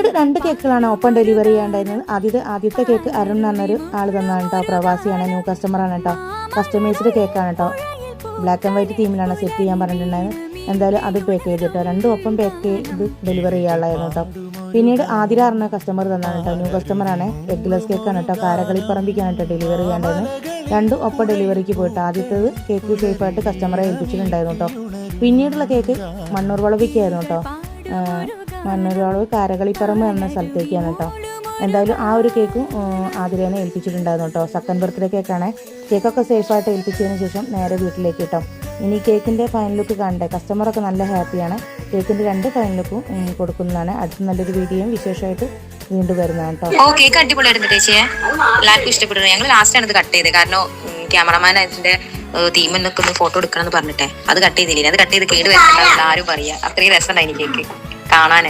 പിന്നീട് 2 കേക്കുകളാണ് ഒപ്പം ഡെലിവറി ചെയ്യാണ്ടായിരുന്നത്. ആദ്യത്തെ കേക്ക് അരുൺ എന്ന് പറഞ്ഞൊരു ആൾ തന്നാണ് കേട്ടോ. പ്രവാസിയാണ്, ന്യൂ കസ്റ്റമറാണ് കേട്ടോ. കസ്റ്റമൈസ്ഡ് കേക്കാണ് കേട്ടോ. ബ്ലാക്ക് ആൻഡ് വൈറ്റ് തീമിലാണ് സെറ്റ് ചെയ്യാൻ പറഞ്ഞിട്ടുണ്ടായിരുന്നത്. എന്തായാലും അത് പാക്ക് ചെയ്തിട്ടോ. 2 ഒപ്പം പാക്ക് ചെയ്ത് ഡെലിവറി ചെയ്യാനുള്ളതായിരുന്നു കേട്ടോ. പിന്നീട് ആതിര പറഞ്ഞ കസ്റ്റമർ തന്നാണ് കേട്ടോ. ന്യൂ കസ്റ്റമറാണ്. എഗ്ലെസ് കേക്കാണ് കേട്ടോ. കാരകളിപ്പറമ്പിക്കാണ് കേട്ടോ ഡെലിവറി ചെയ്യാണ്ടായിരുന്നത്. 2 ഒപ്പം ഡെലിവറിക്ക് പോയിട്ട് ആദ്യത്തേത് കേക്ക് സേഫായിട്ട് കസ്റ്റമറെ ഏൽപ്പിച്ചിട്ടുണ്ടായിരുന്നു കേട്ടോ. പിന്നീടുള്ള കേക്ക് മണ്ണൂർ വളവിക്കായിരുന്നു കേട്ടോ. മണ്ണൂർ വളവ് കാരകളിപ്പറമ്പ് എന്ന സ്ഥലത്തേക്കാണ് കേട്ടോ. എന്തായാലും ആ ഒരു കേക്കും ആതിരേനെ ഏൽപ്പിച്ചിട്ടുണ്ടായിരുന്നു കേട്ടോ. സെക്കൻഡ് ബർത്ത്ഡേ കേക്കാണ്. കേക്കൊക്കെ സേഫായിട്ട് ഏൽപ്പിച്ചതിന് ശേഷം നേരെ വീട്ടിലേക്ക് കേട്ടോ. ഇനി കേക്കിൻ്റെ ഫൈനൽ ലുക്ക് കാണണ്ടേ. കസ്റ്റമറൊക്കെ നല്ല ഹാപ്പിയാണ്. കേക്കിൻ്റെ 2 ഫൈനൽ ലുക്കും കൊടുക്കുന്നതാണ്. അടുത്ത നല്ലൊരു വീഡിയോയും വിശേഷമായിട്ട് വീണ്ടും വരുന്നതാണ് കേട്ടോ. കേക്ക് അടിപൊളിയായിരുന്നു ചേച്ചിയെ, എല്ലാവർക്കും ഇഷ്ടപ്പെട്ടു. ഞങ്ങൾ ലാസ്റ്റാണ് ഇത് കട്ട് ചെയ്തത്. കാരണം ക്യാമറമാൻ അതിന്റെ തീമിൽ നിൽക്കുന്ന ഫോട്ടോ എടുക്കണം എന്ന് പറഞ്ഞിട്ടേ അത് കട്ട് ചെയ്തില്ല. അത് കട്ട് ചെയ്ത് കേട് വരുന്നുണ്ടാവില്ല ആരും പറയാ. അത്രയും രസമുണ്ടായിരുന്നു കേക്ക് കാണാനേ.